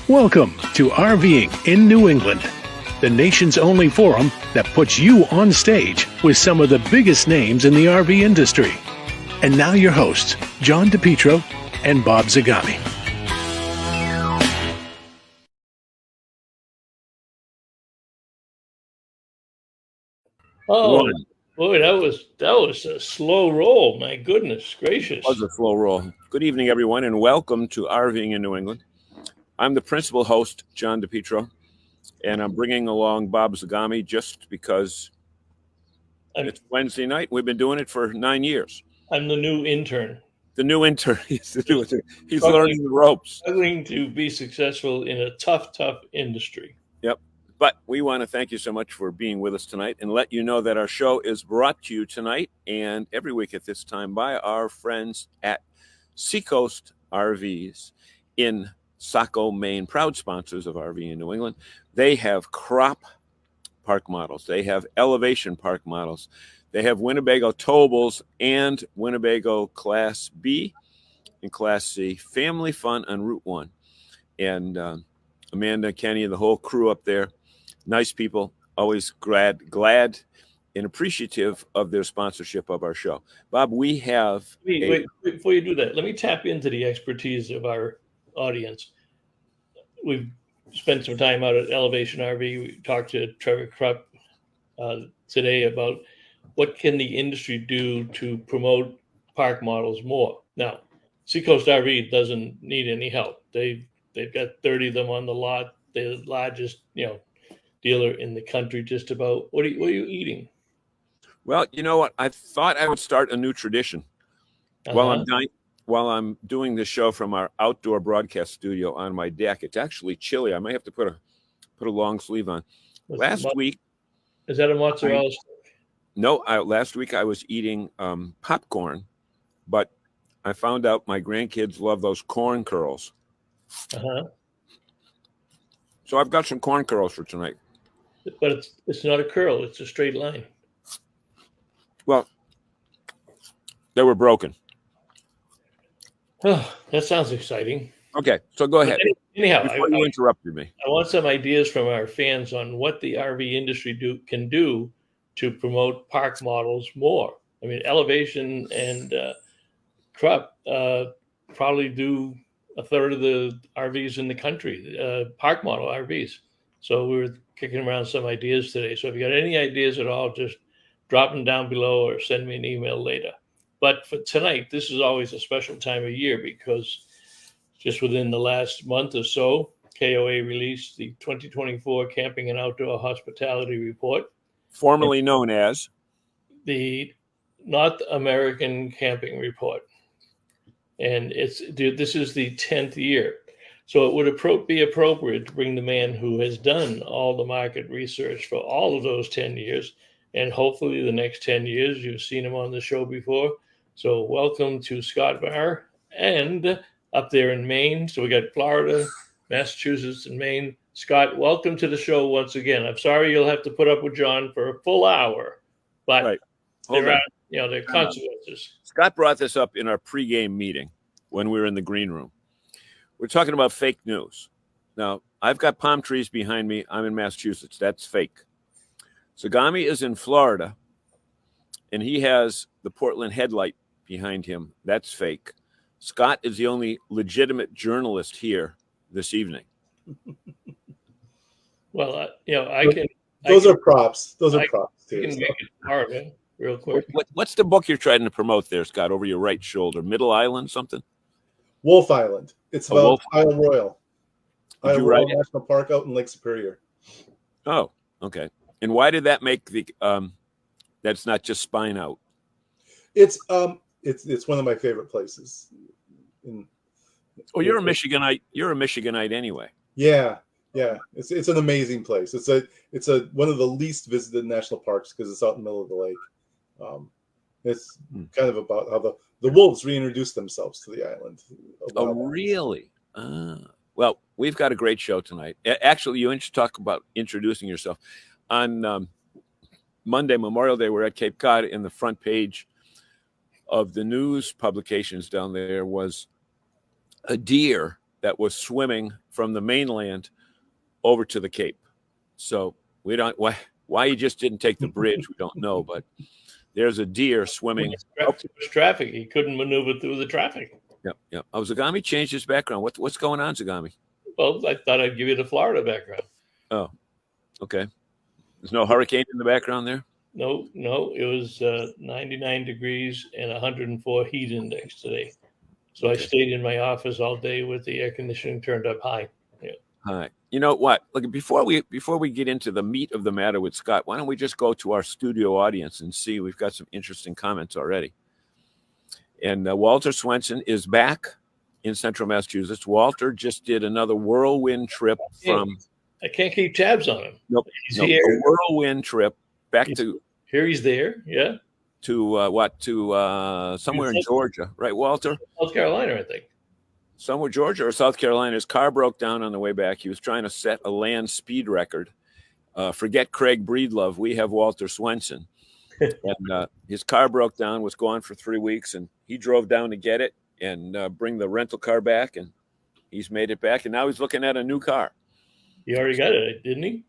Welcome to RVing in New England, the nation's only forum that puts you on stage with some of the biggest names in the RV industry. And now your hosts, John DePietro and Bob Zagami. Oh, boy, that was a slow roll. My goodness gracious. It was a slow roll. Good evening, everyone, and welcome to RVing in New England. I'm the principal host, John DePietro, and I'm bringing along Bob Zagami just because it's Wednesday night. We've been doing it for 9 years. I'm the new intern. The new intern. He's learning the ropes. Struggling to be successful in a tough industry. Yep. But we want to thank you so much for being with us tonight and let you know that our show is brought to you tonight and every week at this time by our friends at Seacoast RVs in Saco, Maine, proud sponsors of RV in New England. They have crop park models. They have elevation park models. They have Winnebago towables and Winnebago Class B and Class C. Family fun on Route 1. And Amanda, Kenny, and the whole crew up there, nice people, always glad and appreciative of their sponsorship of our show. Bob, we have... Wait, before you do that, let me tap into the expertise of our audience. We've spent some time out at Elevation RV. We talked to Trevor Krupp today about what can the industry do to promote park models more. Now, Seacoast RV doesn't need any help. They've got 30 of them on the lot. They're the largest, dealer in the country. Just about. What are you eating? Well, you know what? I thought I would start a new tradition while I'm doing this show from our outdoor broadcast studio on my deck. It's actually chilly. I might have to put a long sleeve on. Last week, is that a mozzarella stick? No, last week I was eating popcorn, but I found out my grandkids love those corn curls. So I've got some corn curls for tonight. But it's not a curl; it's a straight line. Well, they were broken. Oh, that sounds exciting. Okay, so go ahead. Anyhow, before you interrupted me, I want some ideas from our fans on what the RV industry can do to promote park models more. I mean, Elevation and Krupp probably do a third of the RVs in the country, park model RVs. So we were kicking around some ideas today. So if you got any ideas at all, just drop them down below or send me an email later. But for tonight, this is always a special time of year because just within the last month or so, KOA released the 2024 Camping and Outdoor Hospitality Report. Formerly known as the North American Camping Report. And this is the 10th year. So it would be appropriate to bring the man who has done all the market research for all of those 10 years. And hopefully the next 10 years, you've seen him on the show before. So welcome to Scott Bahr and up there in Maine. So we got Florida, Massachusetts, and Maine. Scott, welcome to the show once again. I'm sorry you'll have to put up with John for a full hour, but there are consequences. Scott brought this up in our pregame meeting when we were in the green room. We're talking about fake news. Now, I've got palm trees behind me. I'm in Massachusetts. That's fake. Zagami is in Florida, and he has the Portland headlight behind him. That's fake. Scott is the only legitimate journalist here this evening. Well, Those are props. Those are props too. You can make it hard, real quick. What's the book you're trying to promote there, Scott? Over your right shoulder, Middle Island, something? Wolf Island. It's about Isle Royal. Did you write it? National Park out in Lake Superior. Oh, okay. And why did that make the? That's not just spine out. It's one of my favorite places. You're a Michiganite. You're a Michiganite anyway. Yeah. It's an amazing place. It's one of the least visited national parks because it's out in the middle of the lake. It's kind of about how the wolves reintroduced themselves to the island. Oh, really? Well, we've got a great show tonight. Actually, you should talk about introducing yourself. On Monday, Memorial Day, we're at Cape Cod, and the front page of the news publications down there was a deer that was swimming from the mainland over to the Cape. So we don't why he just didn't take the bridge, we don't know, but there's a deer swimming. Too much traffic. He couldn't maneuver through the traffic. Yep. Oh, Zagami changed his background. What's going on, Zagami? Well, I thought I'd give you the Florida background. Oh, okay. There's no hurricane in the background there? No. It was 99 degrees and 104 heat index today. So I stayed in my office all day with the air conditioning turned up high. Yeah. Hi. You know what? Look, before we get into the meat of the matter with Scott, why don't we just go to our studio audience and see? We've got some interesting comments already. And Walter Swenson is back in Central Massachusetts. Walter just did another whirlwind trip from. I can't keep tabs on him. Nope. A whirlwind trip back to. Here he's there. Yeah. To somewhere in Georgia, right, Walter? South Carolina, I think. Somewhere Georgia or South Carolina. His car broke down on the way back. He was trying to set a land speed record. Forget Craig Breedlove. We have Walter Swenson. And his car broke down, was gone for 3 weeks, and he drove down to get it and bring the rental car back, and he's made it back, and now he's looking at a new car. He already got it, didn't he?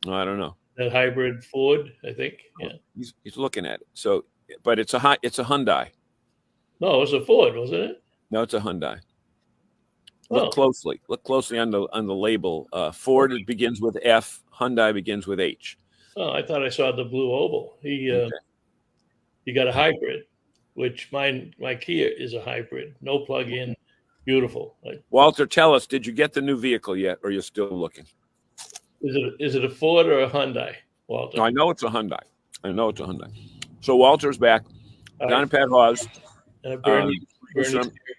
I don't know. That hybrid Ford, I think. Yeah. He's looking at it. So, but it's a Hyundai. No, it was a Ford, wasn't it? No, it's a Hyundai. Look closely. Look closely on the label. Ford begins with F. Hyundai begins with H. Oh, I thought I saw the blue oval. He got a hybrid, which my Kia is a hybrid, no plug-in, beautiful. Walter, tell us, did you get the new vehicle yet, or you're still looking? Is it a Ford or a Hyundai, Walter? No, I know it's a Hyundai. So Walter's back. Don and Pat Hawes. And Bernie's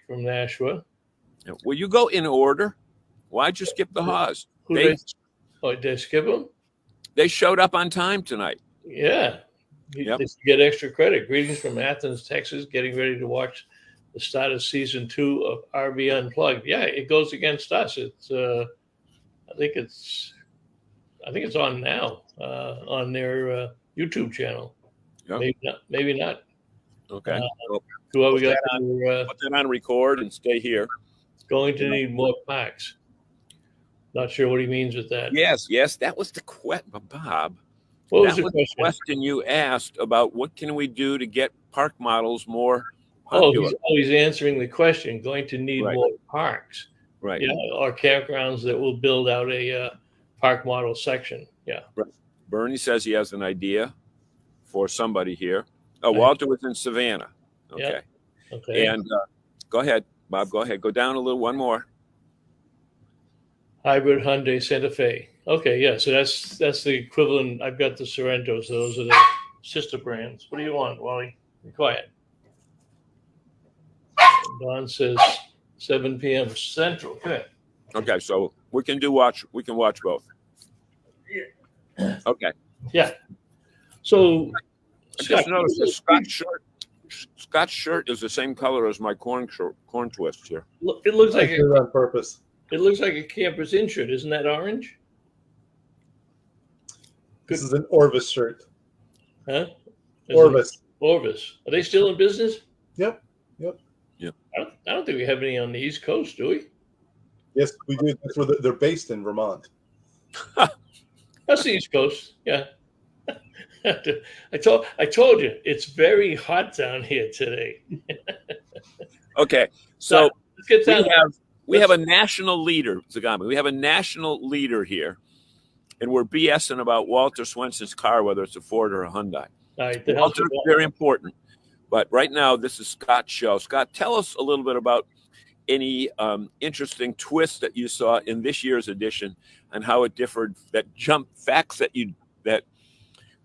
from Nashua. Will you go in order? Why'd you skip the Hawes? Did I skip them? They showed up on time tonight. Yeah. They get extra credit. Greetings from Athens, Texas, getting ready to watch the start of season 2 of RV Unplugged. Yeah, it goes against us. It's I think it's on now on their YouTube channel. Yep. Maybe not. Okay. Put that on record and stay here. Going to need more packs. Not sure what he means with that. Yes, that was the question, Bob. What was the question you asked about what can we do to get park models more popular? He's answering the question. Going to need more parks. Right. Yeah, or campgrounds that will build out a park model section. Yeah. Right. Bernie says he has an idea for somebody here. Walter was in Savannah. Okay. Yeah. Okay. And go ahead, Bob. Go ahead. Go down a little. One more. Hybrid Hyundai Santa Fe. Okay, yeah. So that's the equivalent. I've got the Sorrentos. So those are the sister brands. What do you want, Wally? Be quiet. Don says 7 p.m. Central. Good. Okay, so we can watch both. Okay. Yeah. So I just noticed the Scott's shirt is the same color as my corn twist here. It looks like it on purpose. It looks like a camper's in shirt. Isn't that orange? This is an Orvis shirt. Huh? Orvis. Are they still in business? Yep. I don't think we have any on the East Coast, do we? Yes, we do. That's where they're based in Vermont. That's the East Coast. Yeah. I told you it's very hot down here today. Okay, so let's get down. We have a national leader, Zagami. We have a national leader here, and we're BSing about Walter Swenson's car, whether it's a Ford or a Hyundai. All right, Walter is very important, but right now this is Scott's show. Scott, tell us a little bit about any interesting twists that you saw in this year's edition and how it differed. That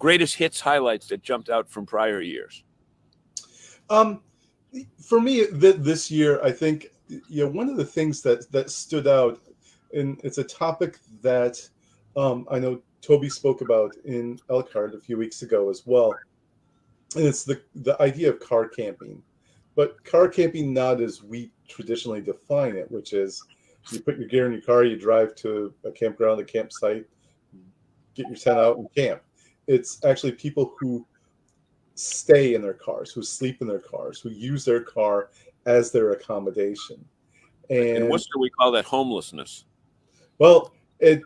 greatest hits highlights that jumped out from prior years. For me, this year, I think one of the things that stood out, and it's a topic that I know Toby spoke about in Elkhart a few weeks ago as well, and it's the idea of car camping. But car camping not as we traditionally define it, which is you put your gear in your car, you drive to a campground, a campsite, get your tent out and camp. It's actually people who stay in their cars, who sleep in their cars, who use their car as their accommodation. In And Worcester, we call that homelessness. well, there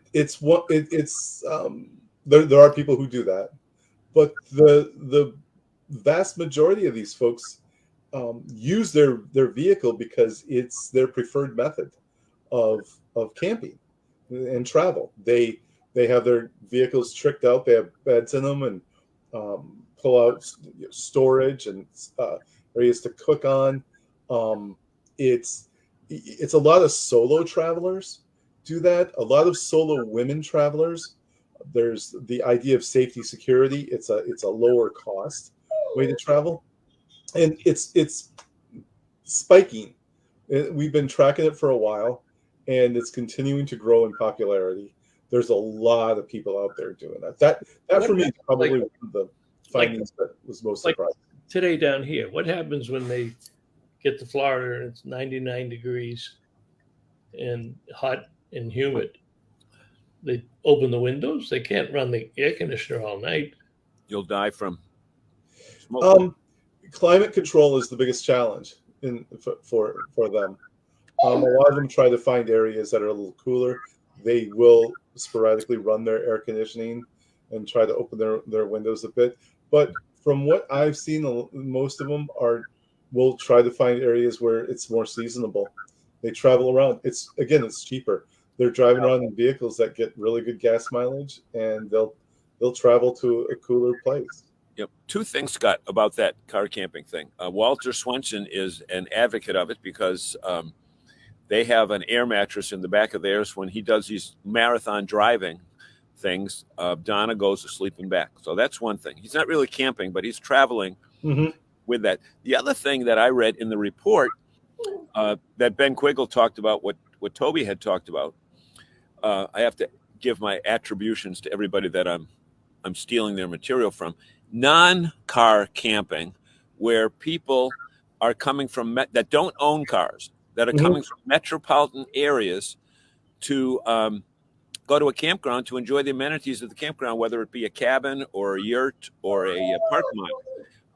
are people who do that, but the vast majority of these folks use their vehicle because it's their preferred method of camping and travel. They have their vehicles tricked out. They have beds in them and pull out storage and areas to cook on. It's a lot of solo travelers do that. A lot of solo women travelers. There's the idea of safety security. It's a lower cost way to travel, and it's spiking. We've been tracking it for a while, and it's continuing to grow in popularity. There's a lot of people out there doing that. That for me is probably one of the findings that was most surprising. Today down here, what happens when they get to Florida and it's 99 degrees and hot and humid? They open the windows. They can't run the air conditioner all night. You'll die from smoke. Climate control is the biggest challenge for them. A lot of them try to find areas that are a little cooler. They will sporadically run their air conditioning and try to open their windows a bit. But from what I've seen, most of them will try to find areas where it's more seasonable. They travel around. It's cheaper. They're driving around in vehicles that get really good gas mileage, and they'll travel to a cooler place. Yep. Two things, Scott, about that car camping thing. Walter Swenson is an advocate of it because they have an air mattress in the back of theirs. When he does these marathon driving things, Donna goes to sleep in back. So that's one thing. He's not really camping, but he's traveling with that. The other thing that I read in the report that Ben Quiggle talked about, what Toby had talked about, I have to give my attributions to everybody that I'm stealing their material from. Non-car camping, where people are coming from that don't own cars, that are coming from metropolitan areas to go to a campground to enjoy the amenities of the campground, whether it be a cabin or a yurt or a parking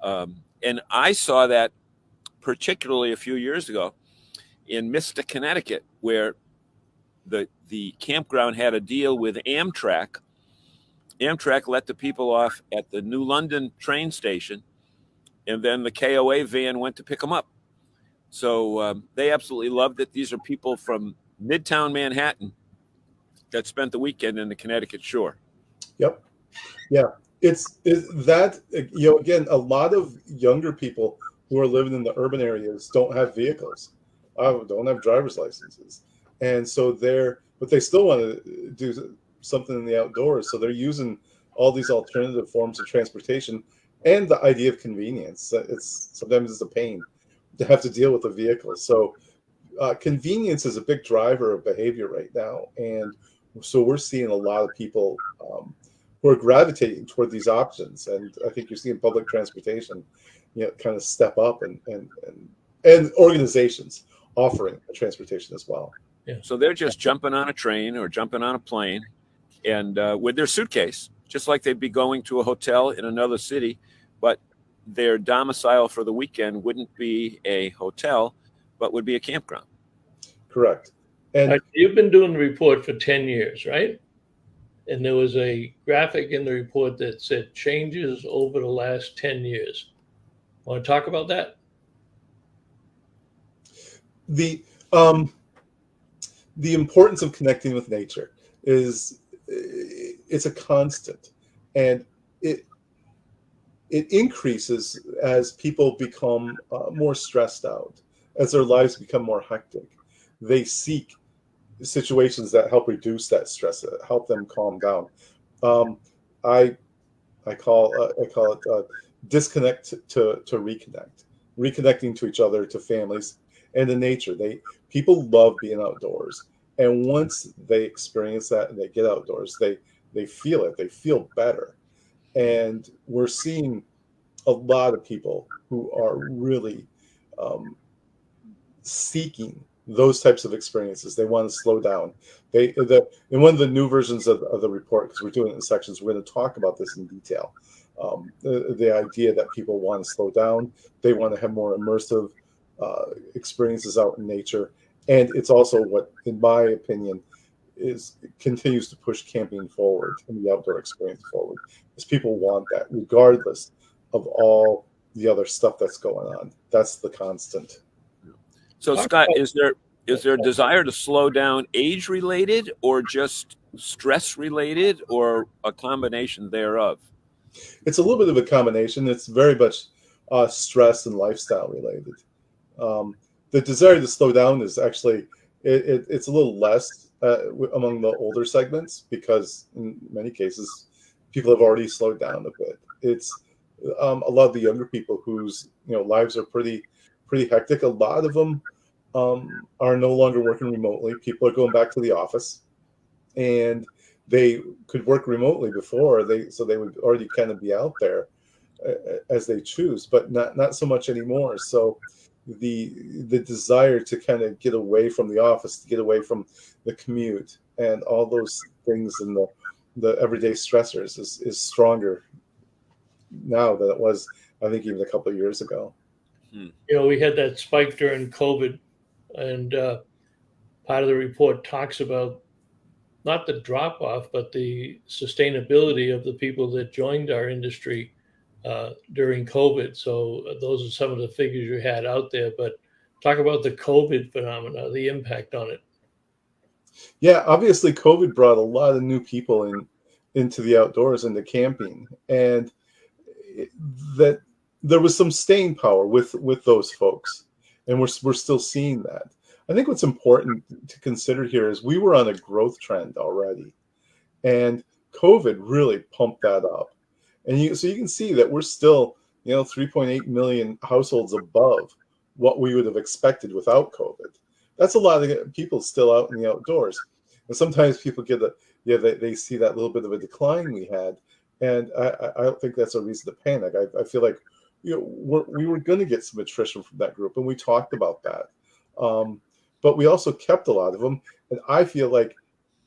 lot. And I saw that particularly a few years ago in Mystic, Connecticut, where the campground had a deal with Amtrak. Amtrak let the people off at the New London train station, and then the KOA van went to pick them up. So they absolutely loved it. These are people from Midtown Manhattan that spent the weekend in the Connecticut shore. Yep. Yeah. It's that, again, a lot of younger people who are living in the urban areas don't have vehicles, don't have driver's licenses. And so but they still want to do something in the outdoors. So they're using all these alternative forms of transportation and the idea of convenience. Sometimes it's a pain to have to deal with a vehicle. So convenience is a big driver of behavior right now. And so we're seeing a lot of people who are gravitating toward these options. And I think you're seeing public transportation, kind of step up and organizations offering transportation as well. Yeah. So they're just jumping on a train or jumping on a plane and with their suitcase, just like they'd be going to a hotel in another city, but their domicile for the weekend wouldn't be a hotel, but would be a campground. Correct. And you've been doing the report for 10 years, right? And there was a graphic in the report that said changes over the last 10 years. Want to talk about that? The importance of connecting with nature it's a constant, and it increases as people become more stressed out, as their lives become more hectic. They seek situations that help reduce that stress, help them calm down. I call it disconnect to reconnect, reconnecting to each other, to families, and to nature. People love being outdoors, and once they experience that and they get outdoors, they feel it. They feel better, and we're seeing a lot of people who are really seeking those types of experiences. They want to slow down. In one of the new versions of the report, because we're doing it in sections, we're going to talk about this in detail. The idea that people want to slow down, they want to have more immersive experiences out in nature, And it's also what, in my opinion, continues to push camping forward and the outdoor experience forward, is people want that regardless of all the other stuff that's going on. That's the constant. So, Scott, is there a desire to slow down age related, or just stress related, or a combination thereof? It's a little bit of a combination. It's very much stress and lifestyle related. The desire to slow down is actually it's a little less among the older segments, because in many cases people have already slowed down a bit. It's a lot of the younger people whose lives are pretty hectic. A lot of them are no longer working remotely. People are going back to the office, and they could work remotely before, so they would already kind of be out there as they choose, but not so much anymore. So the desire to kind of get away from the office, to get away from the commute and all those things, and the everyday stressors is stronger now than it was, I think, even a couple of years ago. We had that spike during COVID, and part of the report talks about not the drop off, but the sustainability of the people that joined our industry during COVID. So those are some of the figures you had out there, but talk about the COVID phenomena, the impact on it. Yeah, obviously COVID brought a lot of new people into the outdoors, into camping, and that there was some staying power with those folks, and we're still seeing that. I think what's important to consider here is we were on a growth trend already, and COVID really pumped that up. And so you can see that we're still, 3.8 million households above what we would have expected without COVID. That's a lot of people still out in the outdoors. And sometimes people get they see that little bit of a decline we had, and I don't think that's a reason to panic. I feel like we were going to get some attrition from that group, and we talked about that. But we also kept a lot of them, and I feel like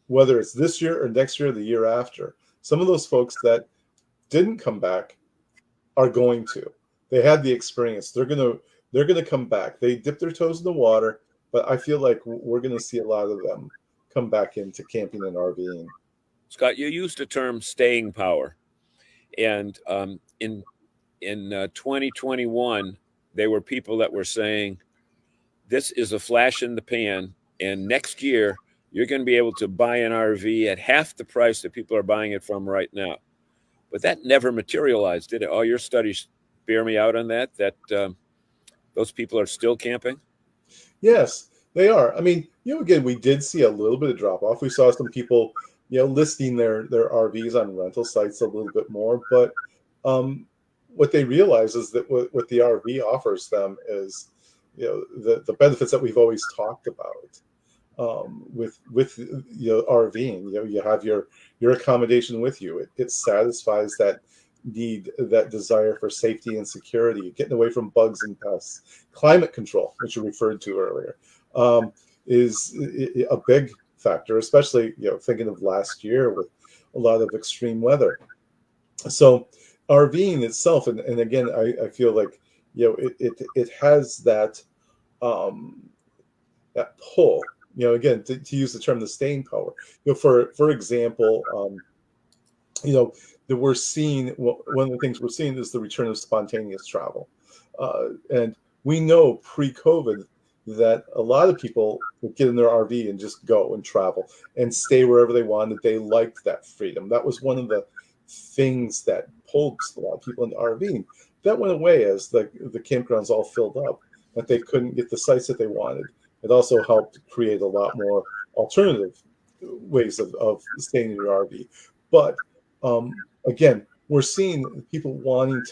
whether it's this year or next year or the year after, some of those folks that didn't come back are going to. They had the experience. They're gonna come back. They dipped their toes in the water, but I feel like we're gonna see a lot of them come back into camping and RVing. Scott, you used the term staying power, and in 2021, there were people that were saying this is a flash in the pan, and next year you're going to be able to buy an RV at half the price that people are buying it from right now. But that never materialized, did it? All your studies bear me out on that those people are still camping? Yes, they are. I mean, again, we did see a little bit of drop off. We saw some people, listing their RVs on rental sites a little bit more. But what they realize is that what the RV offers them is, the benefits that we've always talked about with RVing. You have your accommodation with you. It satisfies that need, that desire for safety and security, getting away from bugs and pests. Climate control, which you referred to earlier, is a big factor, especially thinking of last year with a lot of extreme weather. So RVing itself, and again, I feel like it has that that pull. Again, to use the term, the staying power. For example, that we're seeing, one of the things we're seeing is the return of spontaneous travel, and we know pre-COVID that a lot of people would get in their RV and just go and travel and stay wherever they wanted. They liked that freedom. That was one of the things that pulled a lot of people into RVing. That went away as the campgrounds all filled up, that they couldn't get the sites that they wanted. It also helped create a lot more alternative ways of staying in your RV. But again, we're seeing people wanting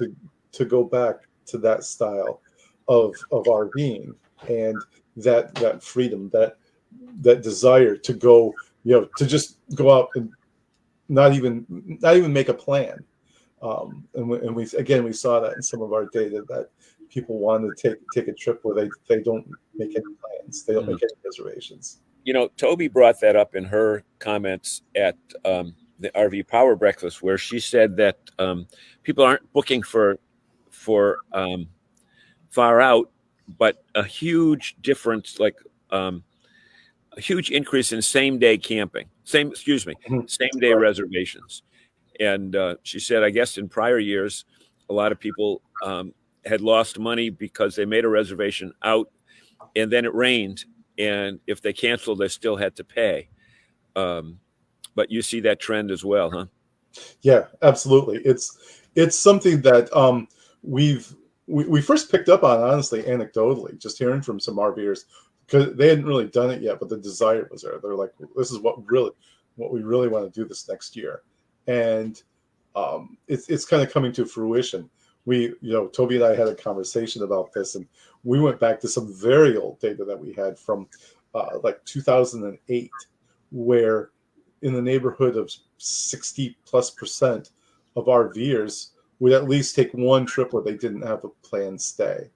to go back to that style of RVing, and that freedom, that desire to go, to just go out and not even make a plan. And we saw that in some of our data, that people want to take a trip where they don't make any plans, they don't make any reservations. Toby brought that up in her comments at the RV Power Breakfast, where she said that people aren't booking for far out, but a huge difference, like a huge increase in same-day camping, same day reservations. And she said, I guess in prior years, a lot of people had lost money because they made a reservation out and then it rained. And if they canceled, they still had to pay. But you see that trend as well, huh? Yeah, absolutely. It's something that we first picked up on, honestly, anecdotally, just hearing from some RVers, because they hadn't really done it yet, but the desire was there. They're like, this is what we really want to do this next year. And it's kind of coming to fruition. Toby and I had a conversation about this, and we went back to some very old data that we had from like 2008, where in the neighborhood of 60+% of RVers would at least take one trip where they didn't have a planned stay.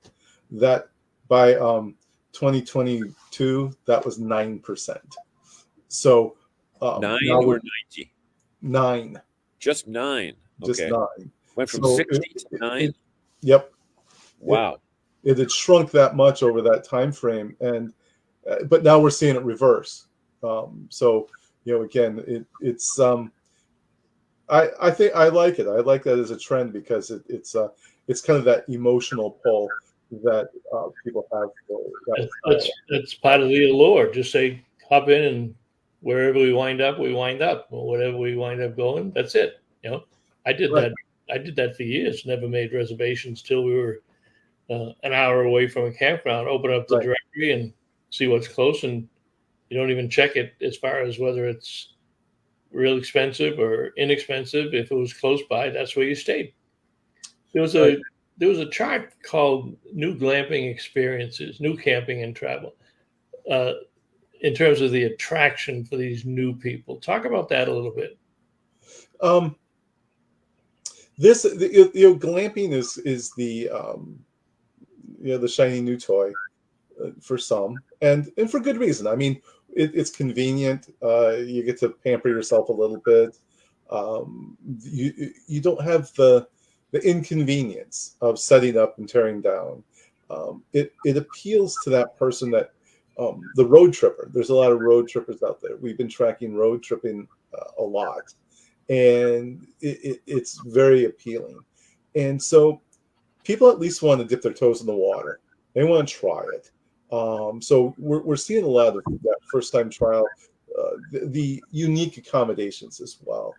That by 2022, that was 9%. So 9 or 90? 9. Just 9. Just okay. 9. Went from 60 to 9. Yep. Wow. It had shrunk that much over that time frame, and but now we're seeing it reverse. So again, it's I think I like it. I like that as a trend because it's kind of that emotional pull that people have. That's part of the allure. Just say hop in, and wherever we wind up, we wind up. Or whatever we wind up going, that's it. I did that. I did that for years. Never made reservations till we were an hour away from a campground. Open up the directory and see what's close, and you don't even check it as far as whether it's real expensive or inexpensive. If it was close by, that's where you stayed. There was a chart called New Glamping Experiences, New Camping and Travel, in terms of the attraction for these new people. Talk about that a little bit. Glamping is the the shiny new toy for some, and for good reason. I mean, it's convenient. You get to pamper yourself a little bit. You don't have the inconvenience of setting up and tearing down. It appeals to that person that the road tripper. There's a lot of road trippers out there. We've been tracking road tripping a lot, and it's very appealing. And so people at least want to dip their toes in the water. They want to try it. So we're seeing a lot of that first-time trial, the unique accommodations as well.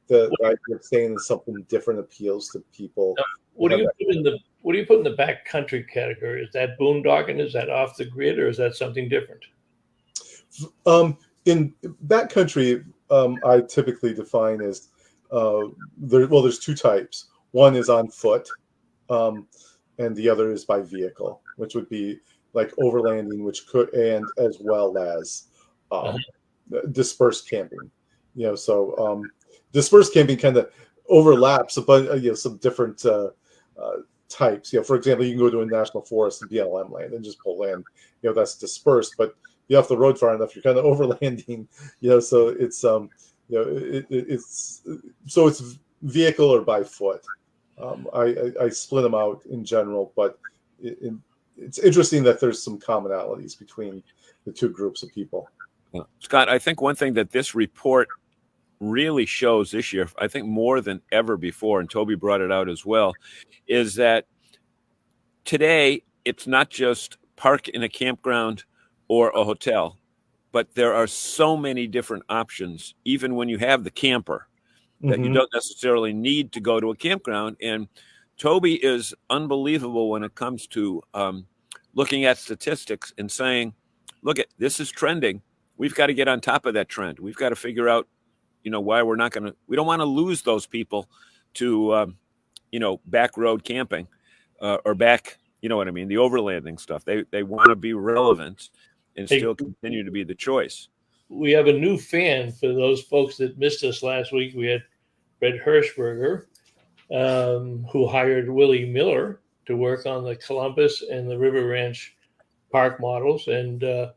The idea of saying something different appeals to people. What do you put in the backcountry category? Is that boondocking? Is that off the grid, or is that something different? In backcountry, I typically define as there's two types. One is on foot, and the other is by vehicle, which would be like overlanding, and as well as dispersed camping. So dispersed camping kind of overlaps some different types. For example, you can go to a national forest and BLM land and just pull in. That's dispersed, but you off the road far enough, you're kind of overlanding. So it's it's vehicle or by foot. I split them out in general, but it's interesting that there's some commonalities between the two groups of people. Scott, I think one thing that this report really shows this year, I think more than ever before, and Toby brought it out as well, is that today it's not just park in a campground or a hotel, but there are so many different options, even when you have the camper, that you don't necessarily need to go to a campground. And Toby is unbelievable when it comes to looking at statistics and saying, look, this is trending. We've got to get on top of that trend. We've got to figure out, why we don't want to lose those people to, back road camping or back, the overlanding stuff. They want to be relevant and still continue to be the choice. We have a new fan for those folks that missed us last week. We had Fred Hirschberger, who hired Willie Miller to work on the Columbus and the River Ranch park models. And the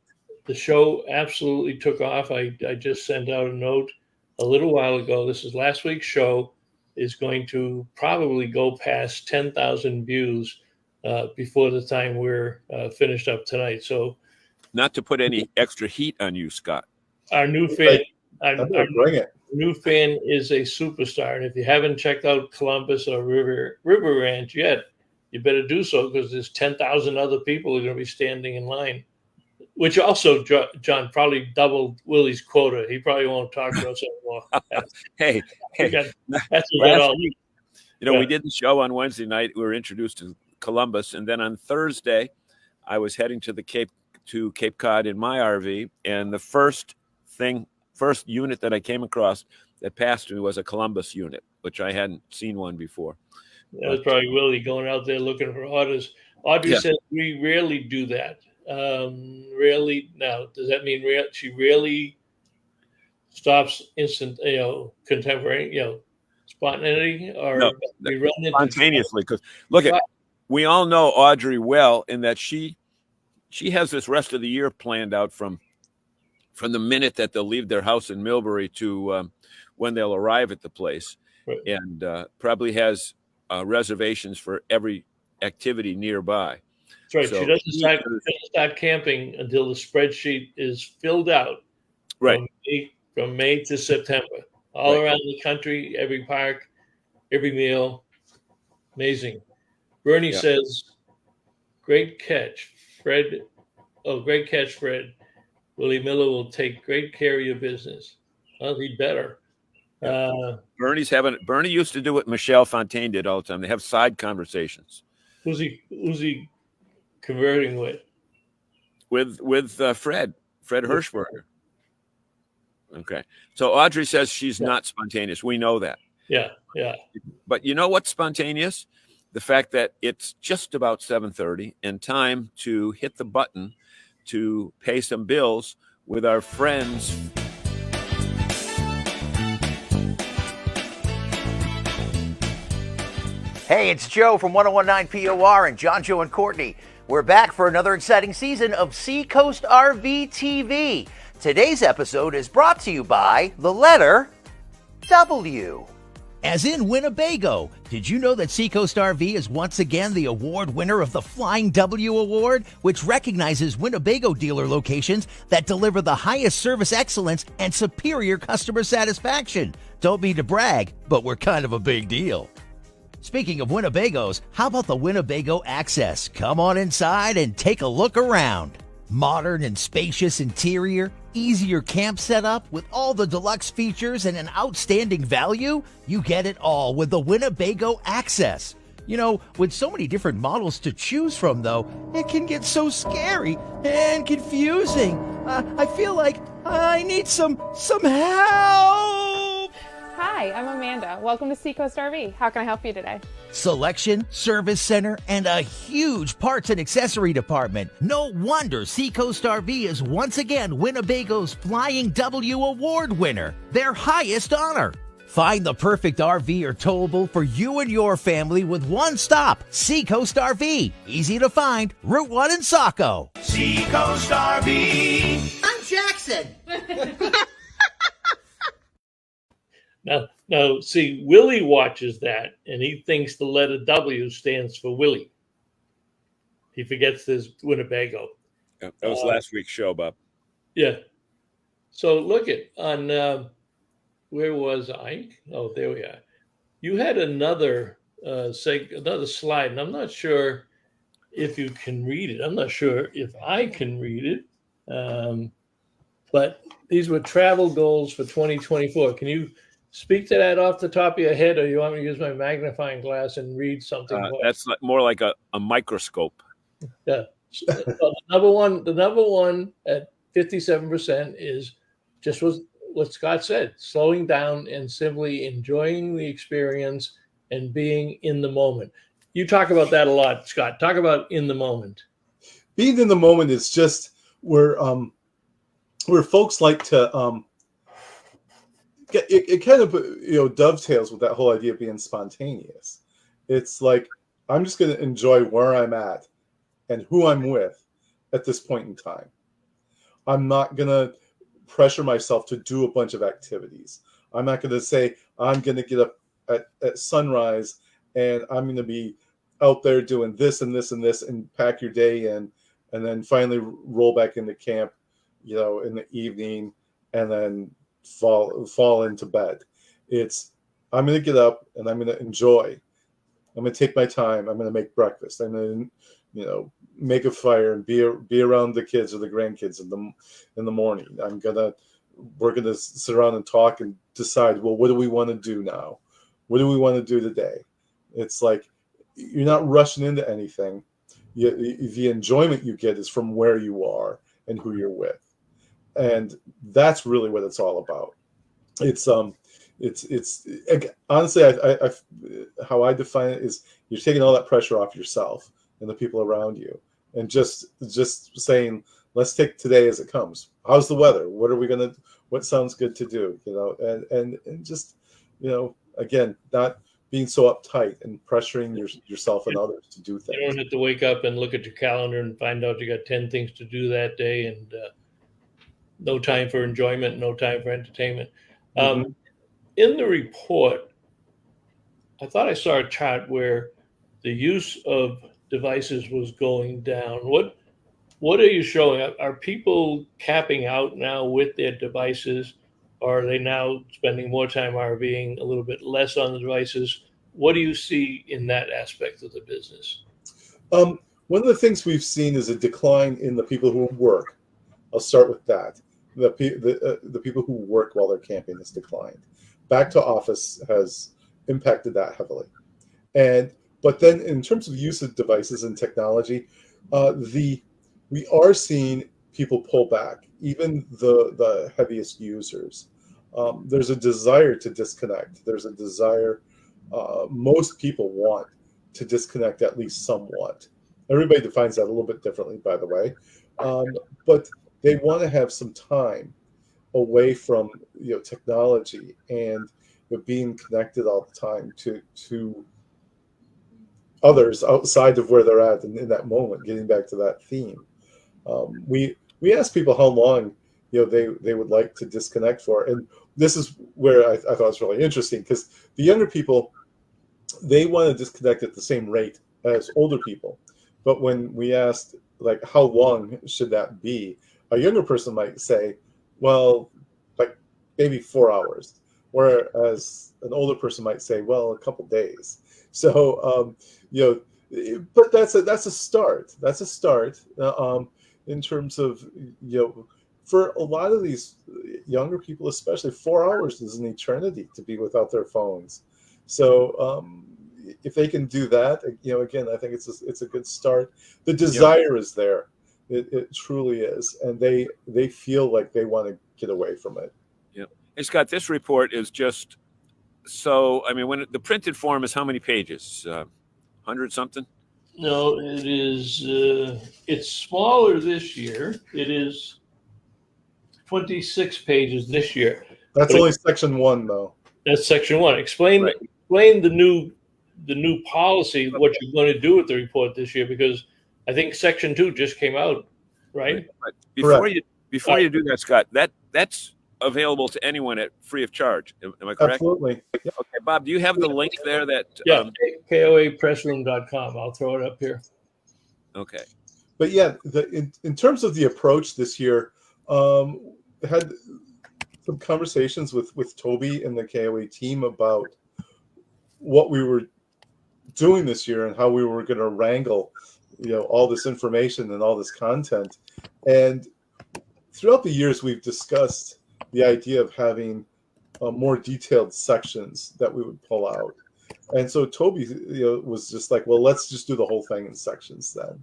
show absolutely took off. I just sent out a note a little while ago. This is last week's show is going to probably go past 10,000 views before the time we're finished up tonight. So not to put any extra heat on you, Scott. Our new fan, bring it. New fan is a superstar, and if you haven't checked out Columbus or River Ranch yet, you better do so, because there's 10,000 other people who are going to be standing in line. Which also, John, probably doubled Willie's quota. He probably won't talk to us anymore. Hey, that's last week, we did the show on Wednesday night. We were introduced to Columbus, and then on Thursday, I was heading to Cape Cod in my RV, and the first unit that I came across that passed me was a Columbus unit, which I hadn't seen one before. That was probably Willie going out there looking for orders. Audrey says we rarely do that. Rarely. Now, does that mean she really stops instant, contemporary, spontaneity, or no, we run into spontaneously? Because look at, we all know Audrey well, in that she has this rest of the year planned out from the minute that they'll leave their house in Millbury to when they'll arrive at the place, right. And probably has reservations for every activity nearby. That's right. So she doesn't start camping until the spreadsheet is filled out. Right. From May to September, all around the country, every park, every meal. Amazing. Bernie says, "Great catch, Fred." Oh, great catch, Fred. Willie Miller will take great care of your business. Well, he'd better. Bernie used to do what Michelle Fontaine did all the time. They have side conversations. Who's he converting with? With Fred Hirschberger. Okay. So Audrey says she's not spontaneous. We know that. Yeah. But you know what's spontaneous? The fact that it's just about 7:30 and time to hit the button to pay some bills with our friends. Hey, it's Joe from 1019 POR and John, Joe, and Courtney. We're back for another exciting season of Seacoast RV TV. Today's episode is brought to you by the letter W. As in Winnebago. Did you know that Seacoast RV is once again the award winner of the Flying W Award, which recognizes Winnebago dealer locations that deliver the highest service excellence and superior customer satisfaction? Don't mean to brag, but we're kind of a big deal. Speaking of Winnebagos, how about the Winnebago Access? Come on inside and take a look around. Modern and spacious interior, easier camp setup with all the deluxe features and an outstanding value? You get it all with the Winnebago Access. You know, with so many different models to choose from, though, it can get so scary and confusing. I feel like I need some help. Hi, I'm Amanda. Welcome to Seacoast RV. How can I help you today? Selection, service center, and a huge parts and accessory department. No wonder Seacoast RV is once again Winnebago's Flying W Award winner, their highest honor. Find the perfect RV or towable for you and your family with one stop, Seacoast RV. Easy to find, Route 1 in Saco. Seacoast RV. I'm Jackson. Now, see, Willie watches that, and he thinks the letter W stands for Willie. He forgets there's Winnebago. Yeah, that was last week's show, Bob. Yeah. So look on where was I? Oh, there we are. You had another slide, and I'm not sure if you can read it. I'm not sure if I can read it. But these were travel goals for 2024. Can you speak to that off the top of your head, or you want me to use my magnifying glass and read something? That's more like a microscope. Yeah. The number one at 57% is just what Scott said: slowing down and simply enjoying the experience and being in the moment. You talk about that a lot, Scott. Talk about in the moment. Being in the moment is just where folks like to it kind of dovetails with that whole idea of being spontaneous. It's like, I'm just going to enjoy where I'm at and who I'm with at this point in time. I'm not going to pressure myself to do a bunch of activities. I'm not going to say I'm going to get up at sunrise and I'm going to be out there doing this and this and this and pack your day in and then finally roll back into camp, you know, in the evening, and then fall into bed. I'm going to get up and I'm going to enjoy. I'm going to take my time. I'm going to make breakfast. I'm going to, you know, make a fire and be around the kids or the grandkids in the morning. We're going to sit around and talk and decide, well, what do we want to do now? What do we want to do today? It's like you're not rushing into anything. The enjoyment you get is from where you are and who you're with. And that's really what it's all about. It's honestly, I how I define it is you're taking all that pressure off yourself and the people around you, and just saying, let's take today as it comes. How's the weather? What sounds good to do? You know, and just, you know, again, not being so uptight and pressuring yourself and others to do things. You don't have to wake up and look at your calendar and find out you got 10 things to do that day, and no time for enjoyment, no time for entertainment. In the report, I thought I saw a chart where the use of devices was going down. What are you showing? Are people capping out now with their devices, or are they now spending more time RVing, a little bit less on the devices? What do you see in that aspect of the business? One of the things we've seen is a decline in the people who work. I'll start with that. The people who work while they're camping has declined. Back to office has impacted that heavily. But then in terms of use of devices and technology, we are seeing people pull back, even the heaviest users. There's a desire to disconnect. There's a desire, most people want to disconnect at least somewhat. Everybody defines that a little bit differently, by the way. But they want to have some time away from, you know, technology and, you know, being connected all the time to others outside of where they're at in that moment. Getting back to that theme, we asked people how long, you know, they would like to disconnect for, and this is where I thought it was really interesting, because the younger people, they want to disconnect at the same rate as older people. But when we asked, like, how long should that be, a younger person might say, well, like maybe 4 hours, whereas an older person might say, well, a couple days. So, you know, but that's a start. That's a start in terms of, you know, for a lot of these younger people, especially, 4 hours is an eternity to be without their phones. So if they can do that, you know, again, I think it's a good start. The desire is there. It truly is, and they feel like they want to get away from it. Yeah. Hey, Scott, this report is just so. I mean, when the printed form is how many pages? 100 something? No, it is. It's smaller this year. It is 26 pages this year. That's only section 1, though. That's section 1. Explain the new policy, what you're going to do with the report this year, because I think section 2 just came out, right? Before you do that, Scott, that's available to anyone at free of charge. Am I correct? Absolutely. Okay, Bob, do you have the link there? That KOApressroom.com. I'll throw it up here. Okay. But yeah, in terms of the approach this year, had some conversations with Toby and the KOA team about what we were doing this year and how we were going to wrangle, you know, all this information and all this content. And throughout the years, we've discussed the idea of having more detailed sections that we would pull out. And so Toby, you know, was just like, well, let's just do the whole thing in sections then.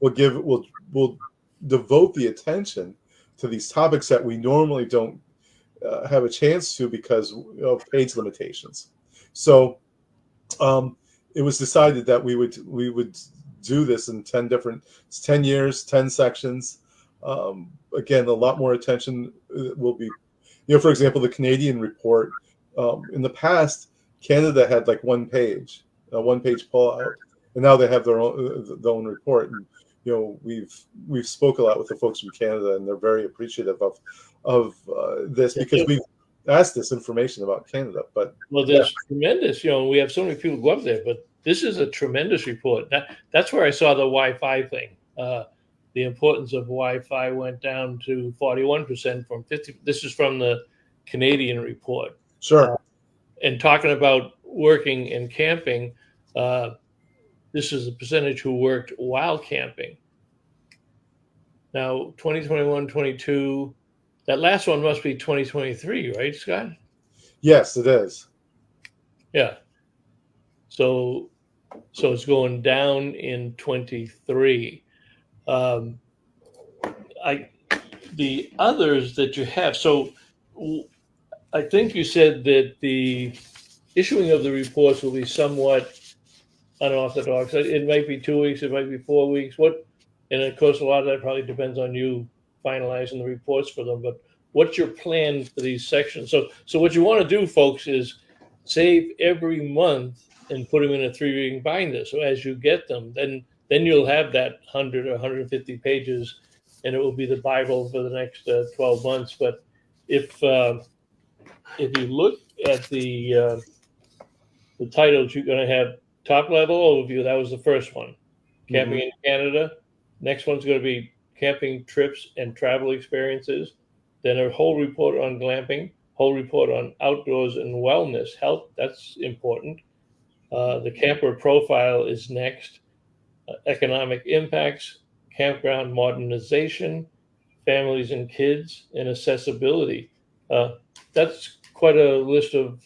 We'll devote the attention to these topics that we normally don't have a chance to because of page limitations. So it was decided that we would do this in 10 years, 10 sections. Again, a lot more attention will be, you know, for example, the Canadian report. In the past, Canada had like one page pullout, and now they have their own report. And you know, we've spoke a lot with the folks from Canada, and they're very appreciative of this because we've asked this information about Canada. But there's tremendous. You know, we have so many people go up there, but this is a tremendous report. That's where I saw the Wi-Fi thing. the importance of Wi-Fi went down to 41% from 50. This is from the Canadian report. Sure. And talking about working and camping, this is the percentage who worked while camping. Now, 2021, 22, that last one must be 2023, right, Scott? Yes, it is. Yeah. So it's going down in 23. The others that you have, so I think you said that the issuing of the reports will be somewhat unorthodox. It might be 2 weeks, it might be 4 weeks. And of course, a lot of that probably depends on you finalizing the reports for them. But what's your plan for these sections? So what you want to do, folks, is save every month and put them in a 3-reading binder. So as you get them, then you'll have that 100 or 150 pages, and it will be the Bible for the next 12 months. But if you look at the titles, you're going to have top level overview. That was the first one, camping in Canada. Next one's going to be camping trips and travel experiences. Then a whole report on glamping, whole report on outdoors and wellness, health. That's important. The camper profile is next. Economic impacts, campground modernization, families and kids, and accessibility. That's quite a list of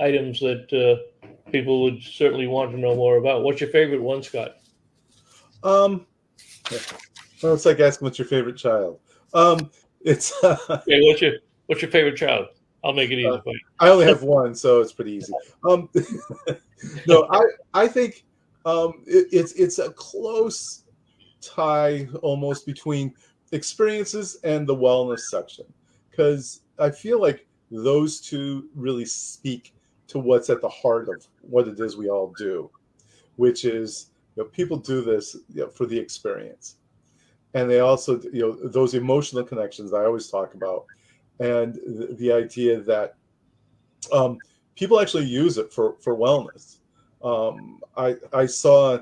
items that people would certainly want to know more about. What's your favorite one, Scott? Well, it's like asking what's your favorite child. It's Okay, what's your favorite child? I'll make it easy for you. I only have one, so it's pretty easy. No, I think it's a close tie almost between experiences and the wellness section, because I feel like those two really speak to what's at the heart of what it is we all do, which is, people do this, for the experience, and they also, those emotional connections I always talk about, and the idea that people actually use it for wellness. I saw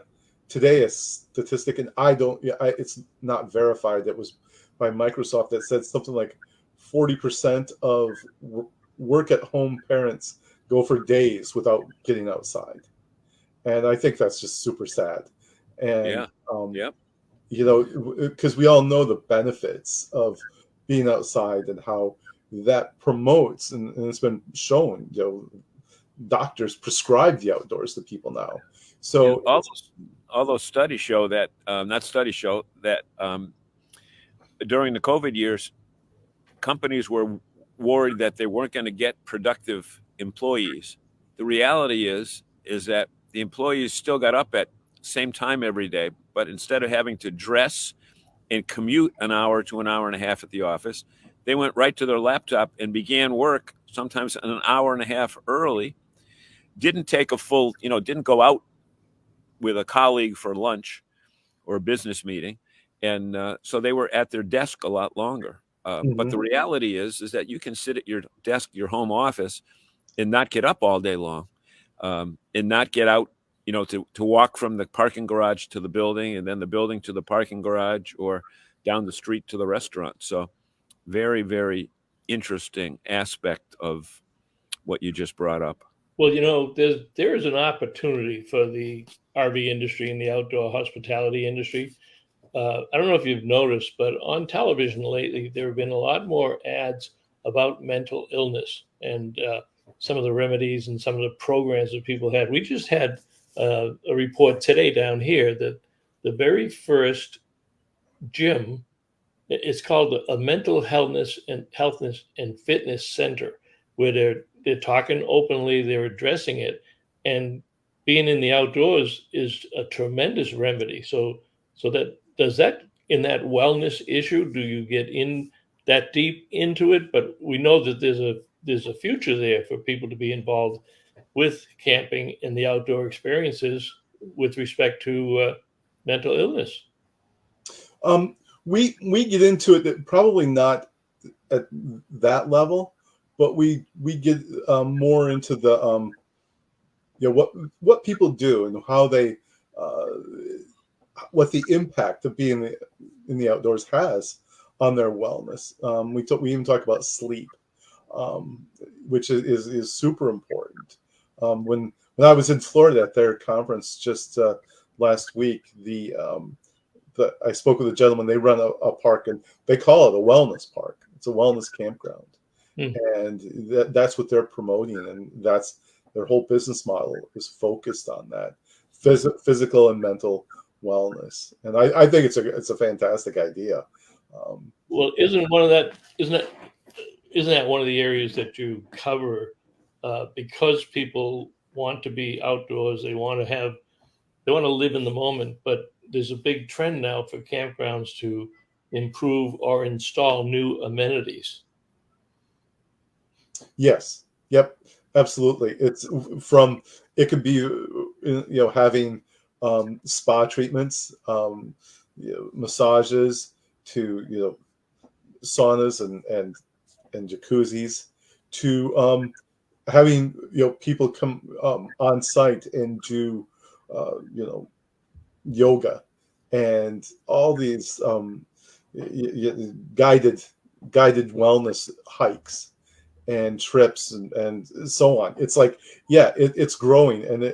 today a statistic, and it's not verified. It was by Microsoft that said something like 40% of work at home parents go for days without getting outside. And I think that's just super sad. And, because we all know the benefits of being outside and how that promotes, and it's been shown, doctors prescribe the outdoors to people now. So all those studies show that, during the COVID years, companies were worried that they weren't going to get productive employees. The reality is that the employees still got up at same time every day, but instead of having to dress and commute an hour to an hour and a half at the office, they went right to their laptop and began work sometimes an hour and a half early, didn't take a full, didn't go out with a colleague for lunch or a business meeting. And so they were at their desk a lot longer. But the reality is that you can sit at your desk, your home office, and not get up all day long, and not get out, to walk from the parking garage to the building, and then the building to the parking garage, or down the street to the restaurant. So very, very interesting aspect of what you just brought up. Well, there is an opportunity for the RV industry and the outdoor hospitality industry. I don't know if you've noticed, but on television lately, there have been a lot more ads about mental illness and some of the remedies and some of the programs that people had. We just had a report today down here that the very first gym, it's called a mental healthness and fitness center, where they're talking openly, they're addressing it, and being in the outdoors is a tremendous remedy. So does that in that wellness issue, do you get in that deep into it? But we know that there's a future there for people to be involved with camping and the outdoor experiences with respect to mental illness. We get into it, probably not at that level, but we get more into the what people do and how they what the impact of being in the outdoors has on their wellness. We even talk about sleep, which is super important. When I was in Florida at their conference just last week, I spoke with a gentleman. They run a park, and they call it a wellness park. It's a wellness campground, and that's what they're promoting, and that's their whole business model is focused on that physical and mental wellness. And I think it's a fantastic idea. Well, isn't that one of the areas that you cover because people want to be outdoors, they want to live in the moment, but there's a big trend now for campgrounds to improve or install new amenities. Yes. Yep. Absolutely. It could be, having spa treatments, massages, to, saunas and jacuzzis, to having, people come on site and do, yoga and all these guided wellness hikes and trips and so on. It's like, it's growing, and I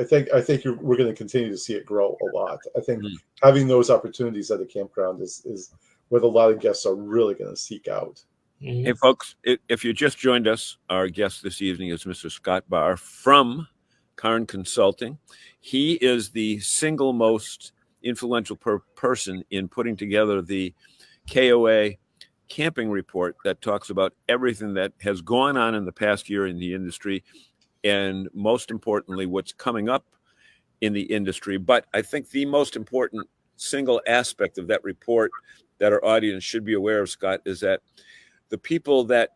think we're going to continue to see it grow a lot. I think having those opportunities at a campground is what a lot of guests are really going to seek out. Hey, folks, if you just joined us, our guest this evening is Mr. Scott Bahr from Cairn Consulting. He is the single most influential person in putting together the KOA camping report that talks about everything that has gone on in the past year in the industry, and most importantly, what's coming up in the industry. But I think the most important single aspect of that report that our audience should be aware of, Scott, is that the people that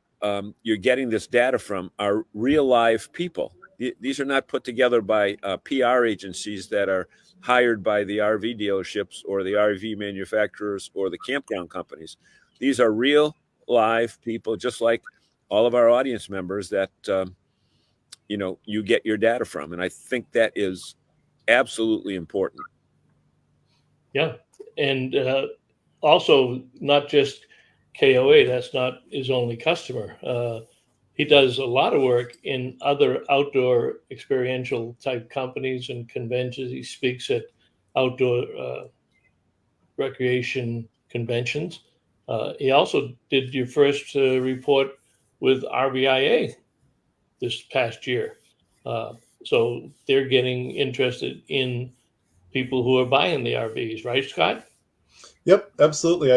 you're getting this data from are real live people. These are not put together by PR agencies that are hired by the RV dealerships or the RV manufacturers or the campground companies. These are real live people, just like all of our audience members that, you get your data from. And I think that is absolutely important. Yeah. And also not just KOA, that's not his only customer. He does a lot of work in other outdoor experiential type companies and conventions. He speaks at outdoor recreation conventions. He also did your first report with RVIA this past year. So they're getting interested in people who are buying the RVs, right, Scott? Yep, absolutely.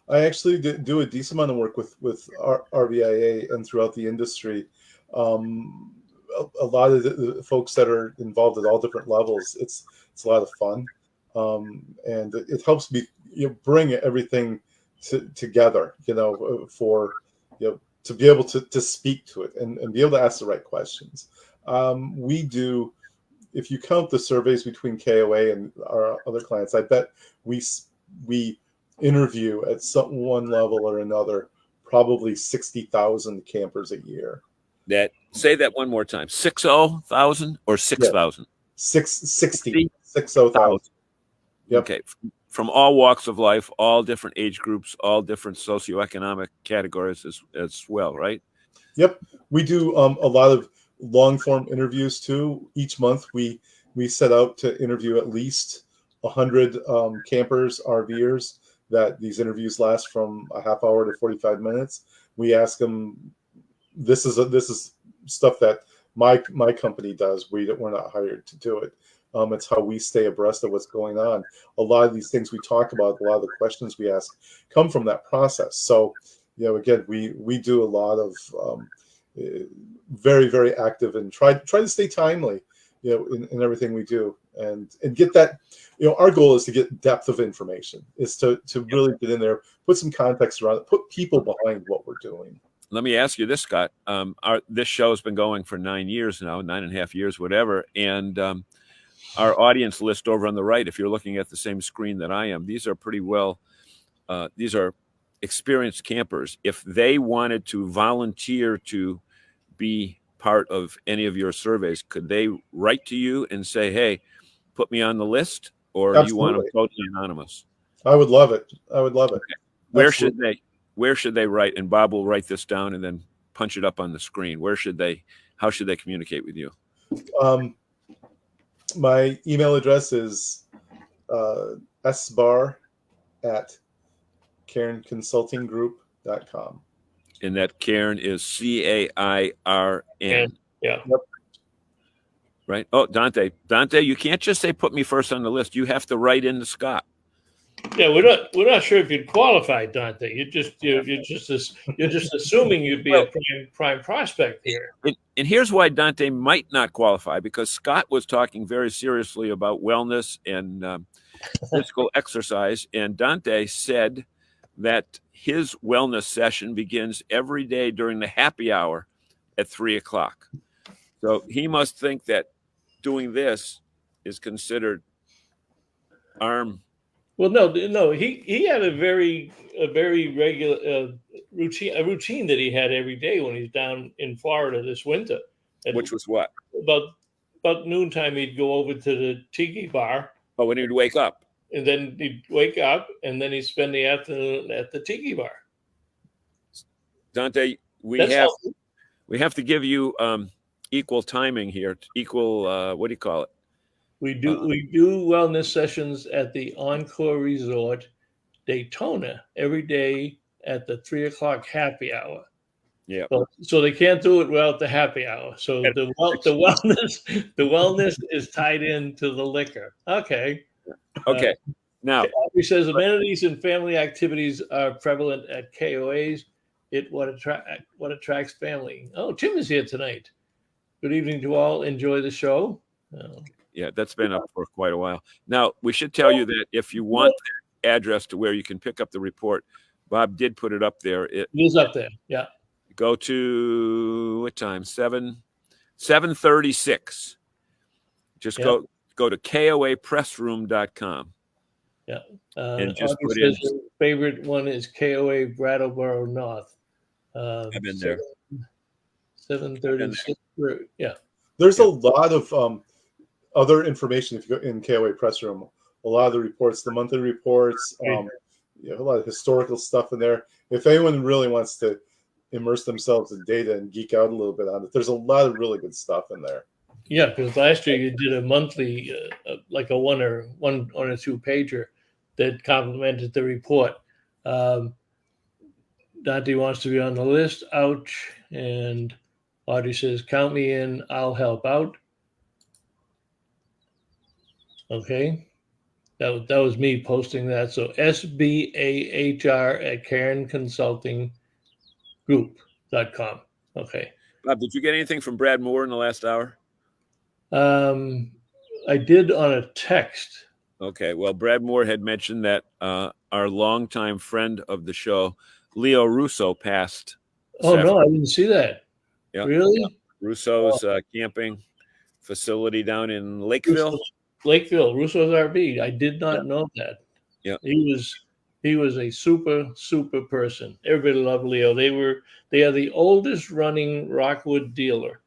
I actually do a decent amount of work with RVIA and throughout the industry. A lot of the folks that are involved at all different levels. It's a lot of fun, and it helps me bring everything together. For to be able to speak to it and be able to ask the right questions. We do. If you count the surveys between KOA and our other clients, I bet we interview at one level or another probably 60,000 campers a year. Say that one more time. 60,000 or 6,000? Yeah. 60,000. Yep. Okay. From all walks of life, all different age groups, all different socioeconomic categories as well, right? Yep. We do a lot of long form interviews too. Each month we set out to interview at least 100 campers, RVers. That these interviews last from a half hour to 45 minutes. We ask them, this is stuff that my company does. We're not hired to do it. It's how we stay abreast of what's going on. A lot of these things we talk about, a lot of the questions we ask come from that process. So, again, we do a lot of very, very active and try to stay timely, in everything we do and get that, our goal is to get depth of information, is to really get in there, put some context around it, put people behind what we're doing. Let me ask you this, Scott. This show has been going for 9 years now, 9.5 years, whatever. And our audience list over on the right, if you're looking at the same screen that I am, these are pretty well, these are experienced campers. If they wanted to volunteer to be part of any of your surveys, could they write to you and say, hey, put me on the list? or do you want them totally anonymous? I would love it. I would love it. Okay. Where should they write? And Bob will write this down and then punch it up on the screen. How should they communicate with you? My email address is sbar@cairnconsultinggroup.com. And that Cairn is CAIRN. Yeah. Yep. Right. Oh, Dante, you can't just say put me first on the list. You have to write in to Scott. Yeah, we're not sure if you'd qualify, Dante. You're just assuming you'd be a prime prospect here. And here's why Dante might not qualify, because Scott was talking very seriously about wellness and physical exercise, and Dante said that his wellness session begins every day during the happy hour at 3:00. So he must think that doing this is considered arm. Well, no. He had a very regular routine that he had every day when he's down in Florida this winter. Which was what? About noontime, he'd go over to the tiki bar. Oh, when he'd wake up. And then he'd wake up, and then he'd spend the afternoon at the tiki bar. Dante, we have to give you equal timing here. Equal, what do you call it? We do wellness sessions at the Encore Resort, Daytona, every day at the 3:00 happy hour. Yeah. So they can't do it without the happy hour. So the wellness is tied into the liquor. Okay. Okay. Now he says amenities and family activities are prevalent at KOAs. What attracts family. Oh, Tim is here tonight. Good evening to all. Enjoy the show. Yeah, that's been up for quite a while. Now, we should tell you that if you want the address to where you can pick up the report, Bob did put it up there. It is up there, yeah. Go to, what time? 7:36. Just go to KOApressroom.com. Yeah. And just put in. Favorite one is KOA Brattleboro North. I've been there. 736. Yeah. There's a lot of other information if you go in KOA Press Room. A lot of the reports, the monthly reports, a lot of historical stuff in there. If anyone really wants to immerse themselves in data and geek out a little bit on it, there's a lot of really good stuff in there. Yeah, because last year you did a monthly, like a one or two pager that complemented the report. Dante wants to be on the list. Ouch. And Audrey says, count me in. I'll help out. Okay. That was me posting that. So SBAHR@CairnConsultingGroup.com. Okay. Bob, did you get anything from Brad Moore in the last hour? I did on a text. Okay. Well, Brad Moore had mentioned that our longtime friend of the show, Leo Russo, passed. Oh, no, I didn't see that. Yeah. Really? Yeah. Russo's camping facility down in Lakeville. Russo's RV. I did not know that. Yeah. He was a super person. Everybody loved Leo. They are the oldest running Rockwood dealer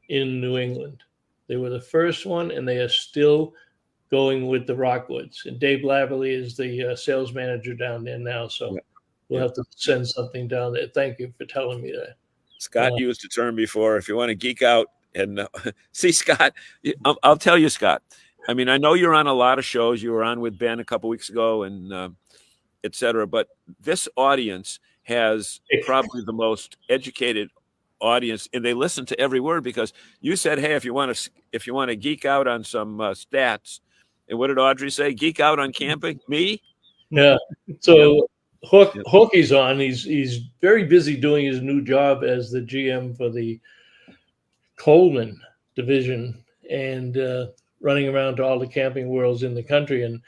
in New England. They were the first one, and they are still going with the Rockwoods. And Dave Laverly is the sales manager down there now. So we'll have to send something down there. Thank you for telling me that. Scott used a term before. If you want to geek out and see, Scott, I'll tell you, Scott. I mean, I know you're on a lot of shows. You were on with Ben a couple weeks ago, and et cetera. But this audience has probably the most educated audience, and they listen to every word because you said, "Hey, if you want to geek out on some stats," and what did Audrey say? Geek out on camping? Me? Yeah. So Hookie's on. He's very busy doing his new job as the GM for the Coleman division and running around to all the camping worlds in the country. And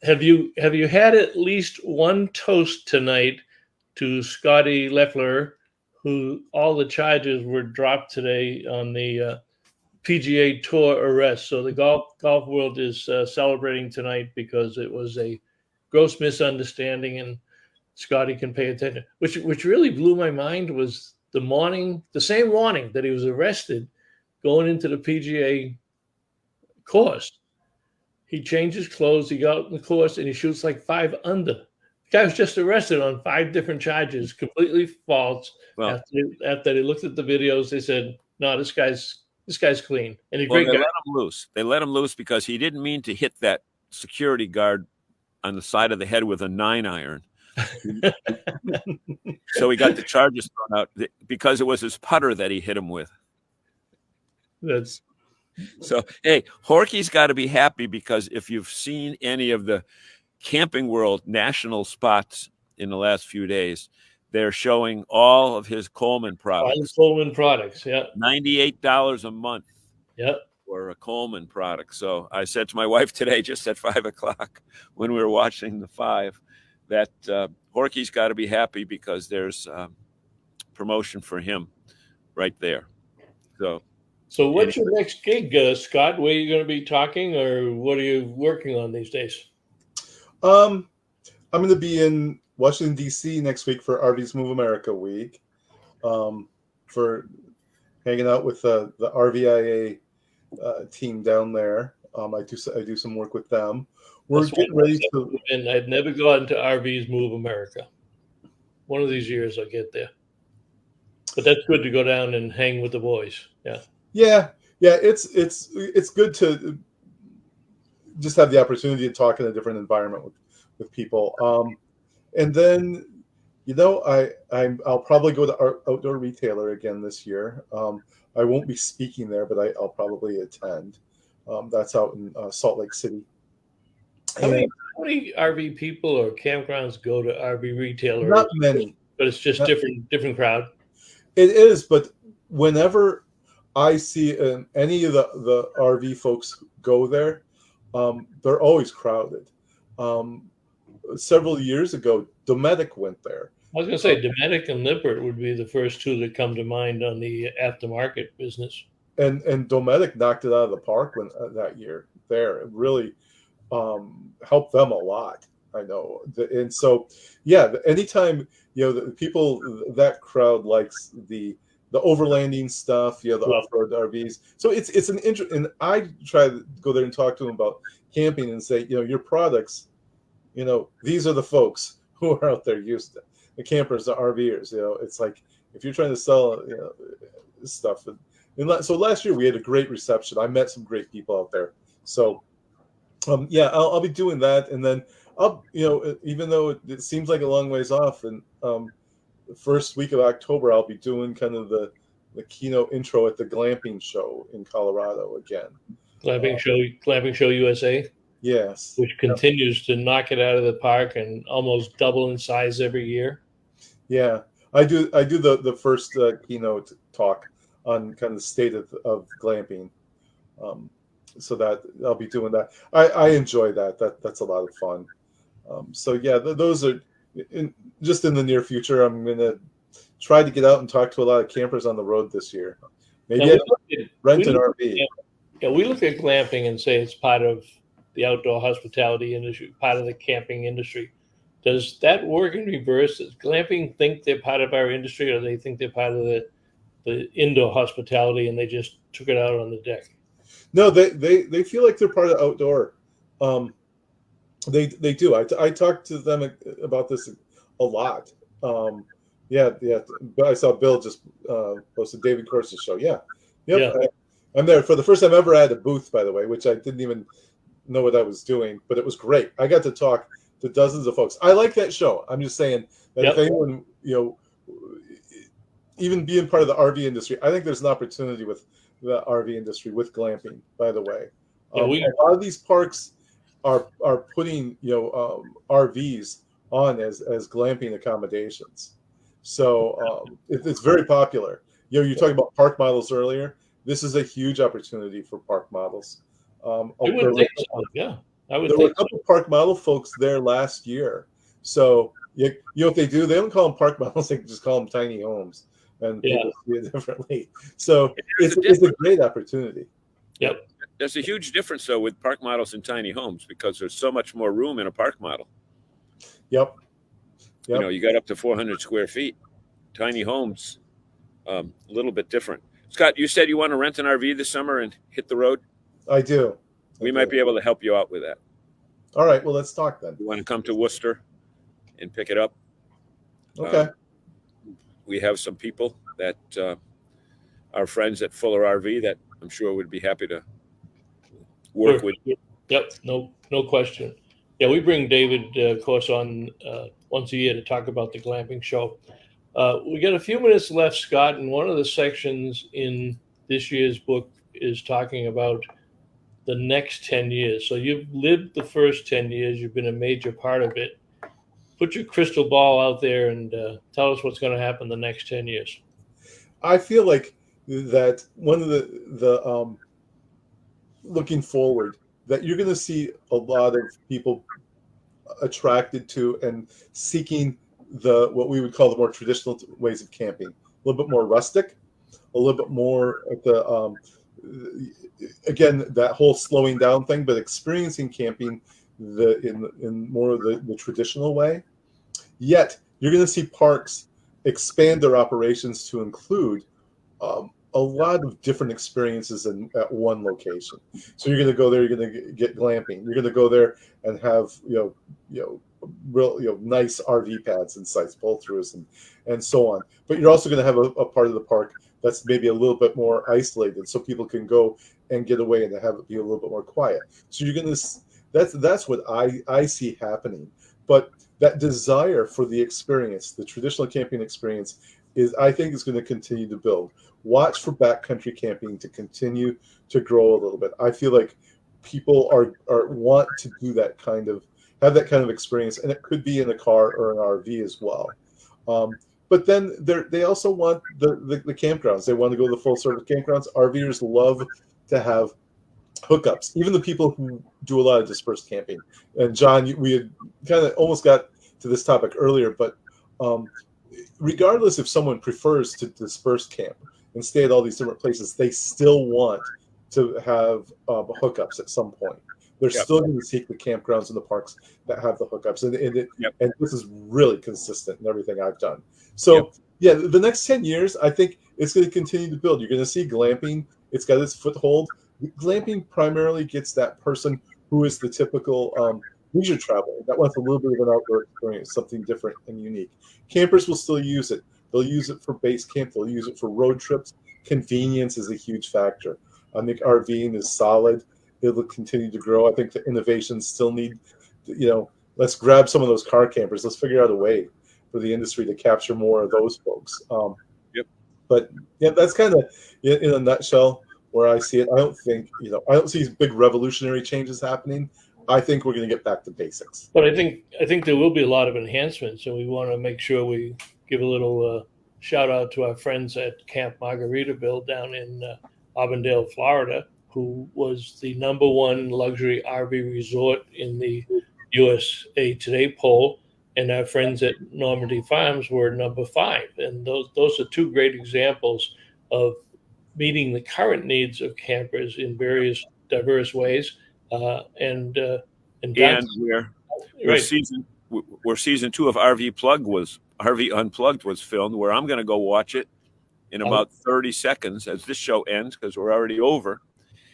have you had at least one toast tonight to Scotty Leffler, who all the charges were dropped today on the PGA Tour arrest? So the golf world is celebrating tonight because it was a gross misunderstanding, and Scotty can pay attention. Which really blew my mind was the same morning that he was arrested, going into the PGA course, He changed his clothes. He got out in the course and he shoots like 5 under. The guy was just arrested on 5 different charges, completely false. Well, after they looked at the videos, they said, "No, this guy's clean." And he's a well, great they guy. let him loose. They let him loose because he didn't mean to hit that security guard on the side of the head with a 9-iron. So he got the charges thrown out because it was his putter that he hit him with. That's So, hey, Horky's got to be happy because if you've seen any of the Camping World national spots in the last few days, they're showing all of his Coleman products. Coleman products, yeah. $98 a month. Yep. For a Coleman product. So I said to my wife today, just at 5 o'clock when we were watching the 5, that Horky's got to be happy because there's promotion for him right there. So what's your next gig, Scott? Where are you going to be talking, or what are you working on these days? I'm going to be in Washington, D.C. next week for RV's Move America Week, for hanging out with the RVIA team down there. I do some work with them. We're getting ready to. And I've never gone to RV's Move America. One of these years I'll get there. But that's good to go down and hang with the boys. Yeah. Yeah. It's good to just have the opportunity to talk in a different environment with people. And then, I'll probably go to Outdoor Retailer again this year. I won't be speaking there, but I'll probably attend. That's out in Salt Lake City. How many RV people or campgrounds go to RV Retailer? Not many. But it's just different crowd. It is, but whenever I see any of the RV folks go there, they're always crowded. Several years ago, Dometic went there. I was going to say Dometic and Lippert would be the first two that come to mind on the aftermarket business. And Dometic knocked it out of the park that year there. It really helped them a lot, I know. And so, yeah, anytime, the people, that crowd likes the overlanding stuff, the off-road RVs. So it's an interest, and I try to go there and talk to them about camping and say, your products, these are the folks who are out there used to the campers, the RVers. It's like if you're trying to sell, stuff. And so last year we had a great reception. I met some great people out there. So, I'll be doing that, and then I'll, even though it seems like a long ways off, and the first week of October I'll be doing kind of the keynote intro at the glamping show in Colorado again. Glamping show USA. Yes, which continues to knock it out of the park and almost double in size every year. Yeah, I do the first keynote talk on kind of the state of glamping. So that I'll be doing that. I enjoy that. That's a lot of fun. So yeah, those are just in the near future. I'm going to try to get out and talk to a lot of campers on the road this year. Maybe rent an RV. Yeah, we look at glamping and say it's part of the outdoor hospitality industry, part of the camping industry. Does that work in reverse? Does glamping think they're part of our industry, or they think they're part of the indoor hospitality and they just took it out on the deck? No, they feel like they're part of outdoor. They do. I talked to them about this a lot. Yeah. But I saw Bill just posted David Corse's show. Yeah. Yep. Yeah. I'm there for the first time ever. I had a booth, by the way, which I didn't even know what I was doing, but it was great. I got to talk to dozens of folks. I like that show. I'm just saying that if anyone, even being part of the RV industry, I think there's an opportunity with the RV industry with glamping, by the way. A lot of these parks are putting RVs on as glamping accommodations. So it's very popular. You're talking about park models earlier. This is a huge opportunity for park models. I would think so. Yeah, I would. There were a couple of park model folks there last year. So what they do? They don't call them park models. They just call them tiny homes, and people see it differently. So it's a great opportunity. Yep. There's a huge difference though with park models and tiny homes because there's so much more room in a park model. Yep. You got up to 400 square feet. Tiny homes, a little bit different. Scott, you said you want to rent an RV this summer and hit the road? I do. we might be able to help you out with that. All right. Well, let's talk then. You want to come to Worcester and pick it up? Okay. We have some people that are friends at Fuller RV that I'm sure would be happy to work with. Yep, no question. Yeah, we bring David, of course, on once a year to talk about the glamping show. We got a few minutes left, Scott, and one of the sections in this year's book is talking about the next 10 years. So you've lived the first 10 years. You've been a major part of it. Put your crystal ball out there and tell us what's going to happen the next 10 years. I feel like that one of the looking forward, that you're going to see a lot of people attracted to and seeking what we would call the more traditional ways of camping, a little bit more rustic, a little bit more at the again, that whole slowing down thing, but experiencing camping in more of the traditional way. Yet you're going to see parks expand their operations to include a lot of different experiences at one location. So you're going to go there, you're going to get glamping. You're going to go there and have real nice RV pads and sites, pull-throughs and so on. But you're also going to have a part of the park that's maybe a little bit more isolated, so people can go and get away and have it be a little bit more quiet. So you're going to that's what I see happening. But that desire for the experience, the traditional camping experience, I think is going to continue to build. Watch for backcountry camping to continue to grow a little bit. I feel like people want to do that have that kind of experience, and it could be in a car or an RV as well. But then they also want the campgrounds. They want to go to the full service campgrounds. RVers love to have hookups. Even the people who do a lot of dispersed camping. And John, we had kind of almost got to this topic earlier, but regardless if someone prefers to disperse camp and stay at all these different places, they still want to have hookups at some point. They're still going to seek the campgrounds and the parks that have the hookups. And this is really consistent in everything I've done. So, the next 10 years, I think it's going to continue to build. You're going to see glamping. It's got its foothold. Glamping primarily gets that person who is the typical leisure traveler that wants a little bit of an outdoor experience, something different and unique. Campers will still use it. They'll use it for base camp. They'll use it for road trips. Convenience is a huge factor. I think RVing is solid. It'll continue to grow. I think the innovations still need, let's grab some of those car campers. Let's figure out a way for the industry to capture more of those folks. But that's kind of in a nutshell where I see it. I don't think, I don't see these big revolutionary changes happening. I think we're going to get back to basics. But I think there will be a lot of enhancements, and we want to make sure we give a little shout out to our friends at Camp Margaritaville down in Auburndale, Florida, who was the #1 luxury RV resort in the USA Today poll, and our friends at Normandy Farms were #5. And those are two great examples of meeting the current needs of campers in various diverse ways. And where season 2 of RV Unplugged was filmed, where I'm going to go watch it in about 30 seconds as this show ends, because we're already over.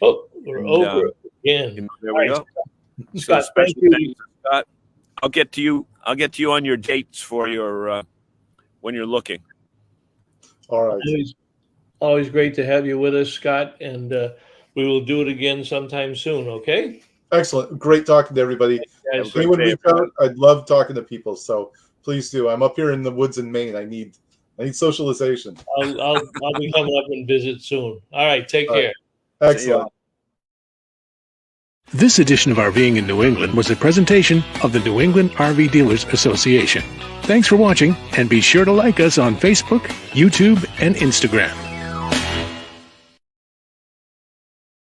Oh, we're over again. There we go. Scott, thank you. Scott, I'll get to you on your dates for your when you're looking. All right. Always great to have you with us, Scott, and we will do it again sometime soon. Okay. Excellent. Great talking to everybody. If anyone reach out, I'd love talking to people. So please do. I'm up here in the woods in Maine. I need socialization. I'll be coming up and visit soon. All right. Take care. Excellent. This edition of RVing in New England was a presentation of the New England RV Dealers Association. Thanks for watching, and be sure to like us on Facebook, YouTube, and Instagram.